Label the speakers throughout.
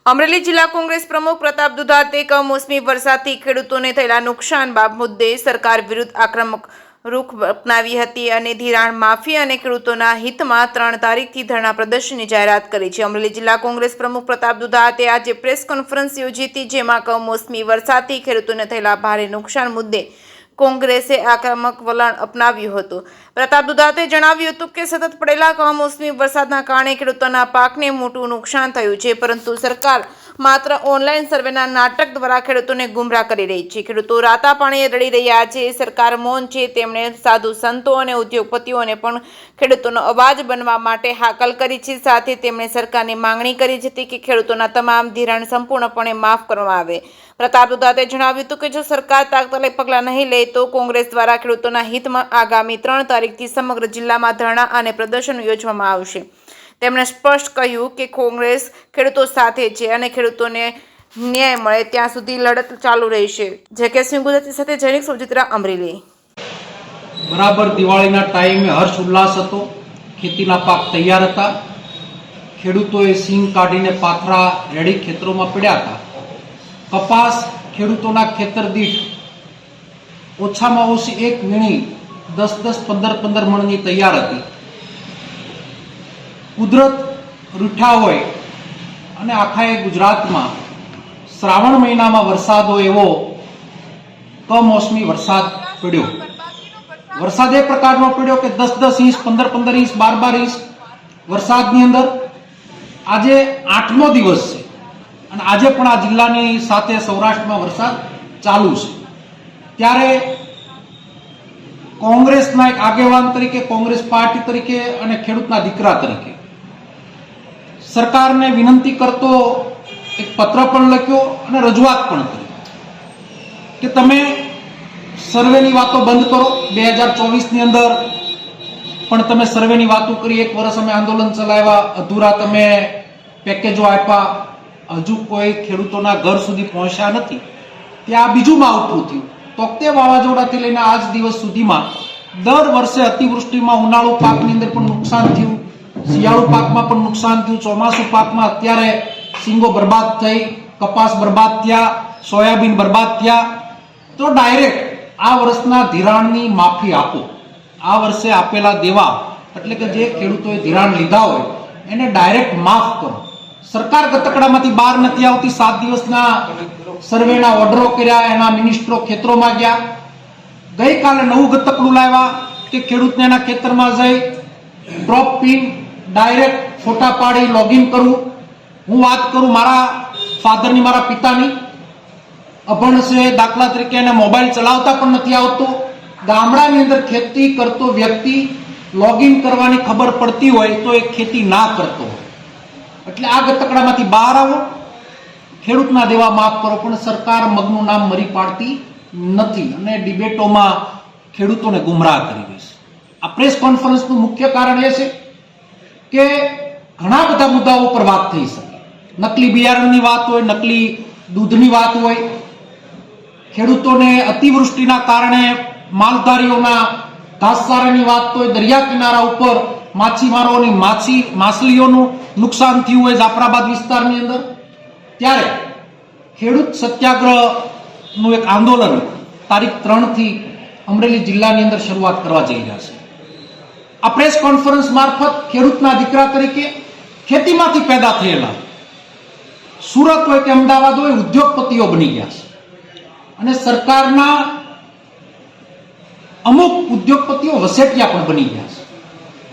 Speaker 1: અમરેલી જિલ્લા કોંગ્રેસ પ્રમુખ પ્રતાપ દુધાતે કમોસમી વરસાદથી ખેડૂતોને થયેલા નુકસાન બાબતે સરકાર વિરુદ્ધ આક્રમક રૂખ અપનાવી હતી અને ધિરાણ માફી અને ખેડૂતોના હિતમાં 3 તારીખથી ધરણા પ્રદર્શનની જાહેરાત કરી છે। અમરેલી જિલ્લા કોંગ્રેસ પ્રમુખ પ્રતાપ દુધાતે આજે પ્રેસ કોન્ફરન્સ યોજી હતી, જેમાં કમોસમી વરસાદથી ખેડૂતોને થયેલા ભારે નુકસાન મુદ્દે કોંગ્રેસે આક્રમક વલણ અપનાવ્યું હતું। પ્રતાપ દુધાતે જણાવ્યું હતું કે સતત પડેલા કમોસમી વરસાદના કારણે ખેડૂતોના પાકને મોટું નુકસાન થયું છે, પરંતુ સરકાર માત્ર ઓનલાઈન સર્વેના નાટક દ્વારા ખેડૂતોને ગુમરાહ કરી રહી છે। ખેડૂતો રાતા પાણીએ રડી રહ્યા છે। સરકાર મૌન છે। તેમણે સાધુ સંતો અને ઉદ્યોગપતિઓને પણ ખેડૂતોનો અવાજ બનવા માટે હાકલ કરી છે। સાથે તેમણે સરકારની માંગણી કરી હતી કે ખેડૂતોના તમામ ધિરાણ સંપૂર્ણપણે માફ કરવામાં આવે। પ્રતાપ દુધાતે જણાવ્યું હતું કે જો સરકાર તાત્કાલિક પગલાં નહીં લે તો કોંગ્રેસ દ્વારા ખેડૂતોના હિતમાં આગામી 3 તારીખથી સમગ્ર જિલ્લામાં ધરણા અને પ્રદર્શન યોજવામાં આવશે। તેમણે સ્પષ્ટ કહ્યું કે કોંગ્રેસ ખેડૂતો સાથે છે અને ખેડૂતોને ન્યાય મળે ત્યાં સુધી લડત ચાલુ રહેશે। જે.કે. સિંહ ગુજરાતી સાથે જૈનિક સુજિત્રા, અમરેલી।
Speaker 2: બરાબર દિવાળીના ટાઈમે હર્ષ ઉલ્લાસ હતો, ખેતીના પાક તૈયાર હતા, ખેડૂતોએ સિંગ કાઢીને પાથરા રેડી ખેતરોમાં પડ્યા હતા। કપાસ ખેડૂતોના ખેતર દીઠ ઓછામાં ઓછી એક વીણી 10-15 મણની તૈયાર હતી। કુદરત રૂઠા હોય અને આખા ગુજરાતમાં શ્રાવણ મહિનામાં વરસાદ હોય એવો કમોસમી વરસાદ પડ્યો। વરસાદ એ પ્રકારનો પડ્યો કે 10-10 ઇંચ, 15-15 ઇંચ, 12-12 ઇંચ વરસાદની અંદર આજે 8મો દિવસ છે અને આજે પણ આ જિલ્લાની સાથે સૌરાષ્ટ્રમાં વરસાદ ચાલુ છે। ત્યારે કોંગ્રેસના એક આગેવાન તરીકે, કોંગ્રેસ પાર્ટી તરીકે અને ખેડૂતના દીકરા તરીકે સરકારને વિનંતી કરતો એક પત્ર પણ લખ્યો અને રજૂઆત પણ કરી કે તમે સર્વેની વાતો બંધ કરો। 2024ની અંદર પણ તમે સર્વેની વાતો કરી, 1 વર્ષ અમે આંદોલન ચલાવ્યા, અધૂરા તમે પેકેજો આપ્યા, હજુ કોઈ ખેડૂતોના ઘર સુધી પહોંચ્યા નથી। ત્યાં બીજું માવઠું થયું, તોકતે વાવાઝોડાથી લઈને આજ દિવસ સુધીમાં દર વર્ષે અતિવૃષ્ટિમાં ઉનાળુ પાકની અંદર પણ નુકસાન થયું, શિયાળુ પાકમાં પણ નુકસાન થયું, ચોમાસુ પાકમાં અત્યારે સિંગો બરબાદ થઈ, કપાસ બરબાદ થયા, સોયાબીન બરબાદ થયા। તો ડાયરેક્ટ આ વર્ષના ધિરાણની માફી આપો। આ વર્ષે આપેલા દેવા એટલે કે જે ખેડૂતોએ ધિરાણ લીધા હોય એને ડાયરેક્ટ માફ કરો। સરકાર ગતકડામાંથી બહાર નથી આવતી। 7 દિવસના સર્વેના ઓર્ડરો કર્યા, એના મિનિસ્ટરો ખેતરોમાં ગયા। ગઈકાલે નવું ગતકડું લાવ્યા કે ખેડૂતને એના ખેતરમાં જઈ ડ્રોપ પિન ડાયરેક્ટ ફોટા પાડી લોગિન કરવું। હું વાત કરું મારા ફાધરની, મારા પિતાની, અભણ છે, દાખલા તરીકે એને મોબાઈલ ચલાવતા પણ નથી આવતો। ગામડાની અંદર ખેતી કરતો વ્યક્તિ લોગિન કરવાની ખબર પડતી હોય તો એ ખેતી ના કરતો હોય। એટલે આ ગતકડામાંથી બહાર આવો, ખેડૂતના દેવા માફ કરો, પણ સરકાર મગનું નામ મરી પાડતી નથી અને ડિબેટોમાં ખેડૂતોને ગુમરાહ કરી રહી છે। આ પ્રેસ કોન્ફરન્સનું મુખ્ય કારણ એ છે કે ઘણા બધા મુદ્દાઓ પર વાત થઈ શકે। નકલી બિયારણની વાત હોય, નકલી દૂધની વાત હોય, ખેડૂતોને અતિવૃષ્ટિના કારણે માલધારીઓના ઘાસચારાની વાત હોય, દરિયા કિનારા ઉપર માછીમારોની માછલીઓનું નુકસાન થયું હોય જાફરાબાદ વિસ્તારની અંદર। ત્યારે ખેડૂત સત્યાગ્રહનું એક આંદોલન તારીખ 3થી અમરેલી જિલ્લાની અંદર શરૂઆત કરવા જઈ રહ્યા છે। આ પ્રેસ કોન્ફરન્સ મારફત ખેડૂતના દીકરા તરીકે ખેતીમાંથી પેદા થયેલા સુરત હોય કે અમદાવાદ હોય ઉદ્યોગપતિઓ બની ગયા છે અને સરકારના અમુક ઉદ્યોગપતિઓ વસેટિયા પણ બની ગયા છે।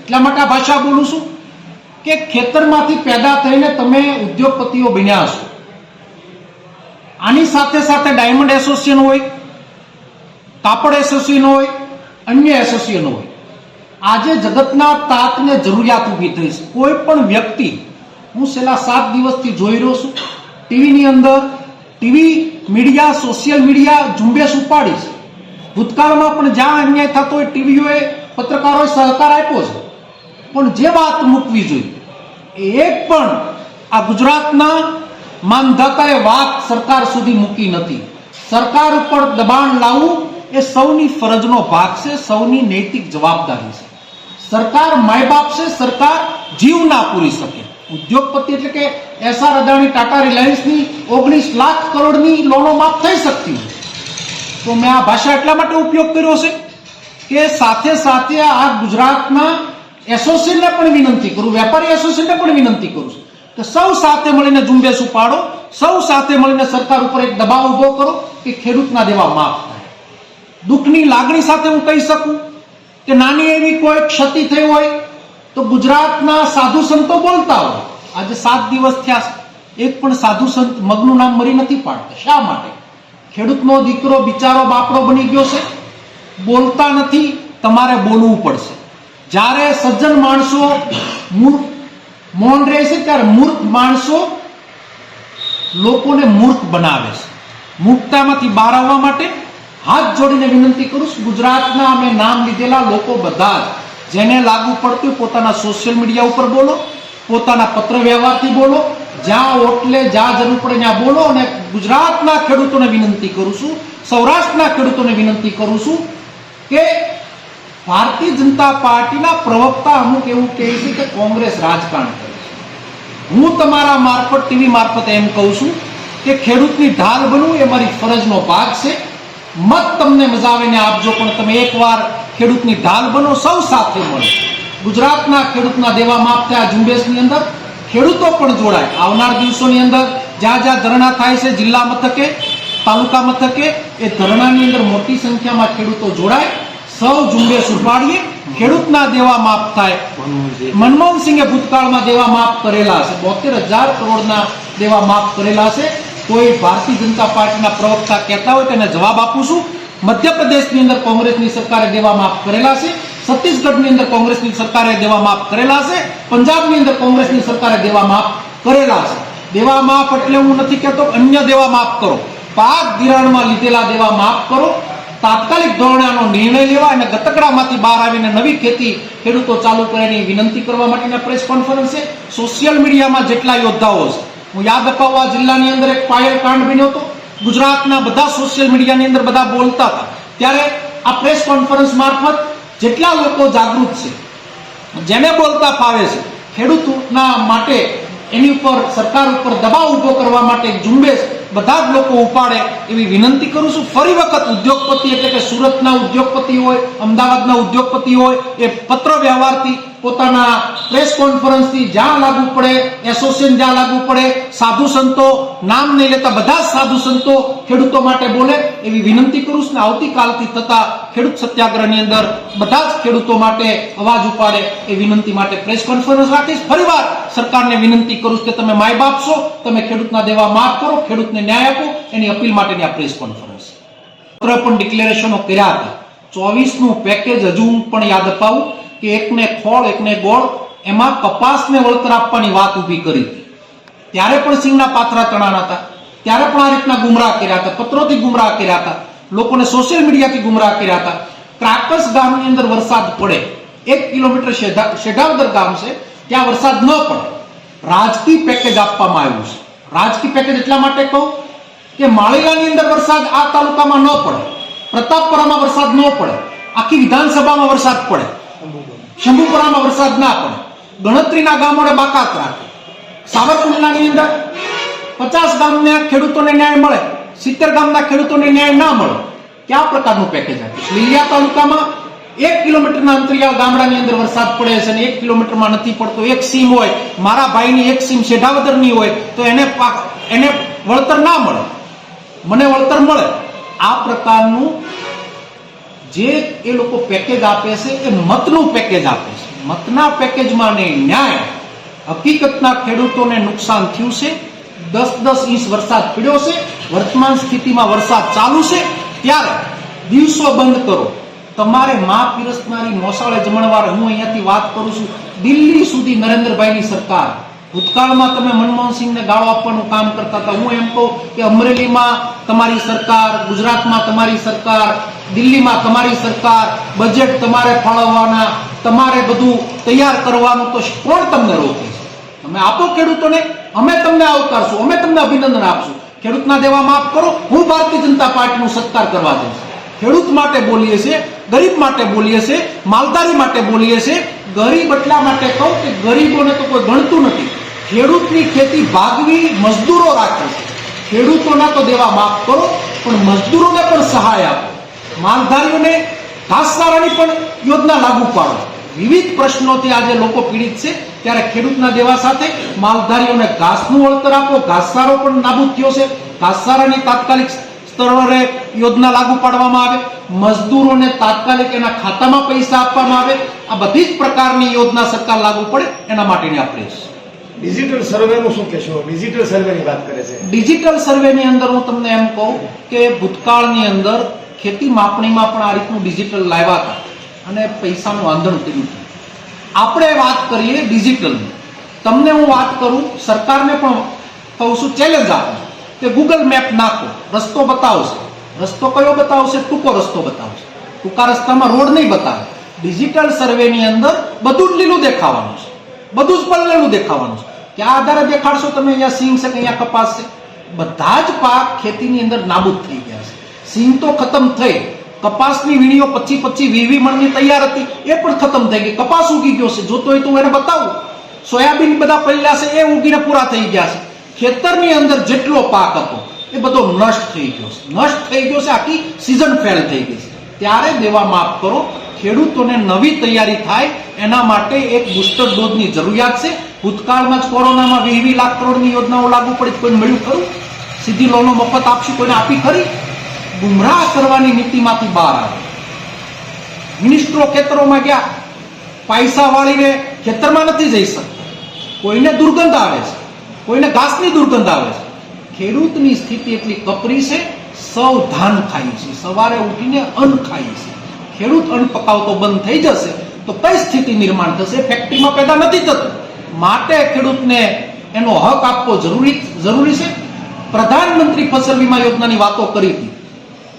Speaker 2: એટલા માટે આ ભાષા બોલું છું કે ખેતરમાંથી પેદા થઈને તમે ઉદ્યોગપતિઓ બન્યા છો। આની સાથે સાથે ડાયમંડ એસોસિએશન હોય, કાપડ એસોસિએશન હોય, અન્ય એસોસિએશન હોય, આજે જગતના તાતને જરૂરિયાત ઊભી થઈ છે। કોઈ પણ વ્યક્તિ, હું છેલ્લા 7 દિવસથી જોઈ રહ્યો છું, ટીવીની અંદર, ટીવી મીડિયા, સોશિયલ મીડિયા ઝુંબેશ ઉપાડી છે। ભૂતકાળમાં પણ જ્યાં અન્યાય થતો હોય ટીવીઓએ, પત્રકારોએ સહકાર આપ્યો છે, પણ જે વાત મૂકવી જોઈએ એક પણ આ ગુજરાતના માનધાતાએ વાત સરકાર સુધી મૂકી નથી। સરકાર ઉપર દબાણ લાવવું એ સૌની ફરજનો ભાગ છે, સૌની નૈતિક જવાબદારી છે। સરકાર માય બાપ છે, સરકાર જીવ ના પૂરી શકે। ઉદ્યોગપતિ એટલે કે એસઆર અદાણી ટાટા રિલાયન્સની 19 લાખ કરોડની લોનો માફ થઈ શકતી હોય તો મેં આ ભાષા એટલા માટે ઉપયોગ કર્યો છે કે સાથે સાથે આ ગુજરાતના એસોસિએશનને પણ વિનંતી કરું, વેપારી એસોસિએશનને પણ વિનંતી કરું છું કે સૌ સાથે મળીને ઝુંબેશ ઉપાડો, સૌ સાથે મળીને સરકાર ઉપર એક દબાવ ઉભો કરો કે ખેડૂતના દેવા માફ થાય. દુઃખની લાગણી સાથે હું કહી શકું કે નાની એવી કોઈ ક્ષતિ થઈ હોય તો ગુજરાતના સાધુ સંતો બોલતા હોય. આજે 7 દિવસ થયા, એક પણ સાધુ સંત મગનું નામ મરી નથી પાડતા. શા માટે? ખેડૂતનો દીકરો બિચારો બાપડો બની ગયો છે, બોલતા નથી. તમારે બોલવું પડશે. જ્યારે સજ્જન માણસો મૌન રહે છે ત્યારે મૂર્ખ માણસો લોકોને મૂર્ખ બનાવે છે. મૂર્ખતામાંથી બહાર આવવા માટે હાથ જોડીને વિનંતી કરું છું, ગુજરાતના અમે નામ લીધેલા લોકો બધા જેને લાગુ પડતું પોતાના સોશિયલ મીડિયા ઉપર બોલો, પોતાના પત્ર વ્યવહારથી બોલો, જ્યાં ઓટલે જ્યાં જરૂર પડે ત્યાં બોલો. અને ગુજરાતના ખેડૂતોને વિનંતી કરું છું, સૌરાષ્ટ્રના ખેડૂતોને વિનંતી કરું છું કે ભારતીય જનતા પાર્ટીના પ્રવક્તા અમુક એવું કહે છે કે કોંગ્રેસ રાજકારણ કરે છે. હું તમારા મારફત ટીવી મારફત એમ કહું છું કે ખેડૂતની ઢાલ બનવું એ મારી ફરજનો ભાગ છે. મત તમને મજા આવે ને આપજો, પણ તમે એકવાર ખેડૂતની ઢાલ બનો, સૌ સાથે મળો. ગુજરાતના ખેડૂતના દેવા માફ થયા ઝુંબેશની અંદર ખેડૂતો પણ જોડાય. આવનાર દિવસોની અંદર જ્યાં જ્યાં ધરણા થાય છે જિલ્લા મથકે, તાલુકા મથકે, એ ધરણાની અંદર મોટી સંખ્યામાં ખેડૂતો જોડાય. સૌ ઝુંબેશ ઉપાડીએ, ખેડૂતના દેવા માફ થાય. મનમોહનસિંહે ભૂતકાળમાં દેવા માફ કરેલા છે, 72,000 કરોડના દેવા માફ કરેલા છે. કોઈ ભારતીય જનતા પાર્ટીના પ્રવક્તા કહેતા હોય તેને જવાબ આપું છું. મધ્યપ્રદેશની અંદર કોંગ્રેસની સરકારે દેવા માફ કરેલા છે, છત્તીસગઢની અંદર કોંગ્રેસની સરકારે દેવા માફ કરેલા છે, પંજાબની અંદર કોંગ્રેસની સરકારે દેવા માફ કરેલા છે. દેવા માફ એટલે હું નથી કહેતો અન્ય દેવા માફ કરો, પાક ધિરાણમાં લીધેલા દેવા માફ કરો. તાત્કાલિક ધોરણે આનો નિર્ણય લેવા અને ગતકડામાંથી બહાર આવીને નવી ખેતી ખેડૂતો ચાલુ કરેની વિનંતી કરવા માટેના પ્રેસ કોન્ફરન્સ છે. સોશિયલ મીડિયામાં જેટલા યોદ્ધાઓ છે, હું યાદ અપાવવા જિલ્લાની અંદર એક પાયલ કાંડ બન્યો હતો. ગુજરાતના બધા સોશિયલ મીડિયાની અંદર બધા બોલતા હતા. ત્યારે આ પ્રેસ કોન્ફરન્સ મારફત જેટલા લોકો જાગૃત છે, જેને બોલતા ફાવે છે, ખેડૂતોના માટે એની ઉપર સરકાર ઉપર દબાવ ઉભો કરવા માટે ઝુંબેશ બધા જ લોકો ઉપાડે એવી વિનંતી કરું છું. ફરી વખત ઉદ્યોગપતિ એટલે કે સુરતના ઉદ્યોગપતિ હોય, અમદાવાદના ઉદ્યોગપતિ હોય, એ પત્ર વ્યવહારથી પોતાના પ્રેસ કોન્ફરન્સથી જ્યાં લાગુ પડે, એસોસિએશન જ્યાં લાગુ પડે, સાધુ સંતો નામ નહીં લેતા બધા જ સાધુ સંતો ખેડૂતો માટે બોલે એવી વિનંતી કરું છું. આવતીકાલથી થતા ખેડૂત સત્યાગ્રહની અંદર બધા જ ખેડૂતો માટે અવાજ ઉપાડે એ વિનંતી માટે પ્રેસ કોન્ફરન્સ રાખીશ. ફરીવાર સરકારને વિનંતી કરું છું કે તમે માય બાપ છો, તમે ખેડૂતના દેવા માફ કરો, ખેડૂતને ન્યાય આપો, એની અપીલ માટેની આ પ્રેસ કોન્ફરન્સ. પત્ર પણ ડિક્લેરેશનો કર્યા હતા. 24નું પેકેજ હજુ પણ યાદ અપાવું કે એકને ખોળ એકને ગોળ, એમાં કપાસને વળતર આપવાની વાત ઊભી કરી હતી. ત્યારે પણ સિંગના પાથરા તણાના હતા, ત્યારે પણ આ રીતના ગુમરાહ કર્યા હતા, પત્રોથી ગુમરાહ કર્યા હતા, લોકોને સોશિયલ મીડિયાથી ગુમરાહ કર્યા હતા. ક્રાકસ ગામની અંદર વરસાદ પડે, 1 કિલોમીટર શેઢાવદર ગામ છે, ત્યાં વરસાદ ન પડે, રાજકીય પેકેજ આપવામાં આવ્યું છે. રાજકીય પેકેજ એટલા માટે કહું કે માળીલાની અંદર વરસાદ આ તાલુકામાં ન પડે, પ્રતાપપુરામાં વરસાદ ન પડે, આખી વિધાનસભામાં વરસાદ પડે, શંભુપુરામાં વરસાદ ના પડે, ગણતરીના ગામોને બાકાત રાખે. સાવરકુંડલાની અંદર 50 ગામના ખેડૂતોને ન્યાય મળે, 70 ગામના ખેડૂતોને ન્યાય ના મળે. કયા પ્રકારનું પેકેજ આપ્યું? લીલિયા તાલુકામાં 1 કિલોમીટરના અંતરિયાળ ગામડાની અંદર વરસાદ પડે છે અને 1 કિલોમીટરમાં નથી પડતો. એક સીમ હોય, મારા ભાઈની એક સીમ શેઢાવદરની હોય તો એને વળતર ના મળે, મને વળતર મળે. આ પ્રકારનું જે એ લોકો પેકેજ આપે છે એ મતનું પેકેજ આપે છે. મતના પેકેજમાં નહીં ન્યાય. હકીકતના ખેડૂતોને નુકસાન થયું છે. 10-10 ઇંચ વરસાદ પડ્યો છે. વર્તમાન સ્થિતિમાં વરસાદ ચાલુ છે, ત્યારે દિવસો બંધ કરો. તમારે માં પીરસનારી મોસાળે જમણવાર, હું અહીંયાથી વાત કરું છું દિલ્હી સુધી નરેન્દ્રભાઈની સરકાર. ભૂતકાળમાં તમે મનમોહનસિંહને ગાળો આપવાનું કામ કરતા હતા. હું એમ કહું કે અમરેલીમાં તમારી સરકાર, ગુજરાતમાં તમારી સરકાર, દિલ્હીમાં તમારી સરકાર, બજેટ તમારે ફાળવવાના, તમારે બધું તૈયાર કરવાનું, તો કોણ તમને રોકે છે? તમે આપો ખેડૂતોને, અમે તમને આવકારશું, અમે તમને અભિનંદન આપશું. ખેડૂતના દેવા માફ કરો. હું ભારતીય જનતા પાર્ટીનું સત્કાર કરવા જઈશ. ખેડૂત માટે બોલીએ છીએ, ગરીબ માટે બોલીએ છીએ, માલધારી માટે બોલીએ છીએ. ગરીબ એટલા માટે કહું કે ગરીબોને તો કોઈ ગણતું નથી. ખેડૂતની ખેતી ભાગવી મજદૂરો રાખે છે. ખેડૂતોના તો દેવા માફ કરો, પણ મજદૂરોને પણ સહાય આપો. માલધારીઓને ઘાસચારાની પણ યોજના લાગુ પાડો. વિવિધ પ્રશ્નોથી આજે લોકો પીડિત છે, ત્યારે ખેડૂતના દેવા સાથે માલધારીઓને ઘાસનું વળતર આપો. ઘાસચારો પણ નાબૂદ થયો છે, ઘાસચારાની તાત્કાલિક સ્તરે યોજના લાગુ પાડવામાં આવે. મજદૂરોને તાત્કાલિક એના ખાતામાં પૈસા આપવામાં આવે. આ બધી જ પ્રકારની યોજના સરકાર લાગુ પડે એના માટેની આ પ્રેસ.
Speaker 3: ડિજિટલ સર્વેનું શું કહેશો? ડિજિટલ સર્વેની વાત કરે છે.
Speaker 2: ડિજિટલ સર્વેની અંદર હું તમને એમ કહું કે ભૂતકાળની અંદર ખેતી માપણીમાં પણ આ રીતનું ડિજિટલ લાવ્યા હતા અને પૈસાનું આંધણ કર્યું હતું. આપણે વાત કરીએ ડિજિટલની. તમને હું વાત કરું, સરકારને પણ કહું છું, ચેલેન્જ આપું કે ગૂગલ મેપ નાખો, રસ્તો બતાવશે. રસ્તો કયો બતાવશે? ટૂંકો રસ્તો બતાવશે. ટૂંકા રસ્તામાં રોડ નહીં બતાવે. ડિજિટલ સર્વેની અંદર બધું જ લીલું દેખાવાનું છે, બધું જ પલળેલું દેખાવાનું છે. ક્યાં આધારે દેખાડશો તમે? અહીંયા સિંગ છે કે અહીંયા કપાસ છે? બધા જ પાક ખેતીની અંદર નાબૂદ થઈ ગયા છે. સિંગ તો ખતમ થઈ, કપાસની વીણીઓ 25-20 મણની તૈયાર હતી, એ પણ ખતમ થઈ ગઈ. કપાસ ઉગી ગયો છે, જોતો હોય તો હું એને બતાવું. સોયાબીન બધા પડ્યા છે, એ ઉગીને પૂરા થઈ ગયા છે. ખેતરની અંદર જેટલો પાક હતો એ બધો નષ્ટ થઈ ગયો છે. નષ્ટ થઈ ગયો છે, આખી સિઝન ફેલ થઈ ગઈ છે. ત્યારે દેવા માફ કરો. ખેડૂતોને નવી તૈયારી થાય એના માટે એક બુસ્ટર ડોઝની જરૂરિયાત છે. ભૂતકાળમાં જ કોરોનામાં 20 લાખ કરોડની યોજનાઓ લાગુ પડી, કોઈને મળ્યું ખરું? સીધી લોનો મફત આપશું, કોઈને આપી ખરી? ગુમરાહ કરવાની નીતિમાંથી બહાર આવે. મિનિસ્ટરો ખેતરોમાં ગયા, પૈસા વાળીને ખેતરમાં નથી જઈ શકતા. કોઈને દુર્ગંધ આવે છે, કોઈને ઘાસની દુર્ગંધ આવે છે. ખેડૂતની સ્થિતિ એટલી કપરી છે, સૌ ધાન ખાય છે, સવારે ઉઠીને અન્ન ખાય છે. ખેડૂત અન્ન પકાવતો બંધ થઈ જશે તો કઈ સ્થિતિ નિર્માણ થશે? ફેક્ટરીમાં પેદા નથી થતું. માટે ખેડૂતને એનો હક આપવો જરૂરી છે. પ્રધાનમંત્રી ફસલ વીમા યોજનાની વાતો કરી હતી.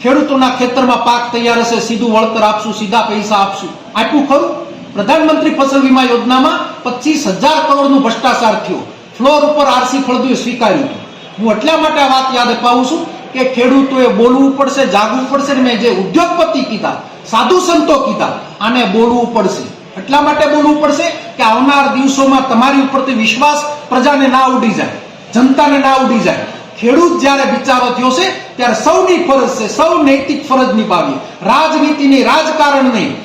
Speaker 2: ખેડૂતોના ખેતરમાં પાક તૈયાર હશે, સીધું વળતર આપશું, સીધા પૈસા આપશું. આપ્યું ખરું? પ્રધાનમંત્રી ફસલ વીમા યોજનામાં 25,000 કરોડનું ભ્રષ્ટાચાર થયો. ફ્લોર ઉપર આરસી ફળદુએ સ્વીકાર્યું હતું. હું એટલા માટે આ વાત યાદ અપાવું છું કે ખેડૂતોએ બોલવું પડશે, જાગવું પડશે. મેં જે ઉદ્યોગપતિ કીધા, સાધુ સંતો કીધા, આને બોલવું પડશે. એટલા માટે બોલવું પડશે કે આવનાર દિવસોમાં તમારી ઉપરથી વિશ્વાસ પ્રજાને ના ઉડી જાય, જનતાને ના ઉડી જાય. ખેડૂત જ્યારે બિચારો થયો છે ત્યારે સૌની ફરજ છે, સૌ નૈતિક ફરજ નિભાવીએ. રાજનીતિની, રાજકારણ નહીં,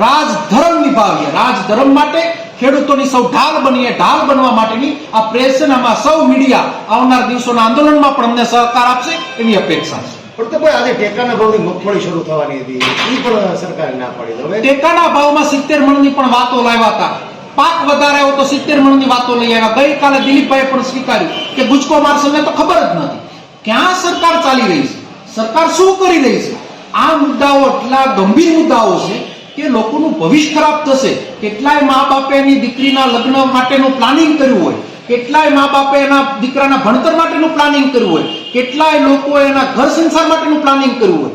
Speaker 2: રાજધર્મ નિભાવીએ. રાજધર્મ માટે ખેડૂતોની સૌ ઢાલ બનીએ. ઢાલ બનવા માટેની આ પ્રેસનામાં સૌ મીડિયા આવનાર દિવસોના આંદોલનમાં પણ અમને સહકાર આપશે એવી અપેક્ષા છે.
Speaker 3: પણ તો ભાઈ આજે ટેકાના ભાવની મગફળી શરૂ થવાની હતી, એ પણ સરકારે ના પાડી. હવે
Speaker 2: ટેકાના ભાવમાં 70 મણની પણ વાતો લાવ્યા હતા. પાક વધારે આવ્યો તો 70 મણની વાતો લઈ આવ્યા. ગઈકાલે દિલીપભાઈએ પણ સ્વીકાર્યું કે ગુજકો માર્શલને તો ખબર જ નથી ક્યાં સરકાર ચાલી રહી છે, સરકાર શું કરી રહી છે. આ મુદ્દાઓ એટલા ગંભીર મુદ્દાઓ છે કે લોકોનું ભવિષ્ય ખરાબ થશે. કેટલાય મા બાપે એની દીકરીના લગ્ન માટેનું પ્લાનિંગ કર્યું હોય, કેટલાય મા બાપે એના દીકરાના ભણતર માટેનું પ્લાનિંગ કર્યું હોય, કેટલાય લોકો એના ઘર સંસાર માટેનું પ્લાનિંગ કર્યું હોય.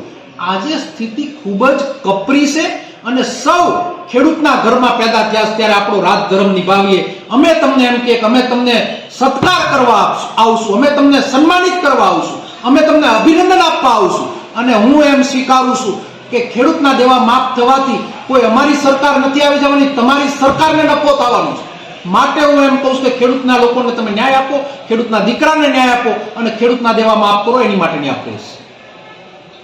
Speaker 2: આજે સ્થિતિ ખૂબ જ કપરી છે અને સૌ ખેડૂતના ઘરમાં પેદા થયા ત્યારે આપણો રાજધર્મ નિભાવીએ. અમે તમને એમ કે અમે તમને સત્કાર કરવા આવશું, અમે તમને સન્માનિત કરવા આવશું, અમે તમને અભિનંદન આપવા આવશું. અને હું એમ સ્વીકારું છું કે ખેડૂતના દેવા માફ થવાથી કોઈ અમારી સરકાર નથી આવી જવાની, તમારી સરકારને નફો થવાનો છે. માટે હું એમ કહું છું કે ખેડૂતના લોકોને તમે ન્યાય આપો, ખેડૂતના દીકરાને ન્યાય આપો અને ખેડૂતના દેવા માફ કરો. એની માટેની આ પ્રેસ.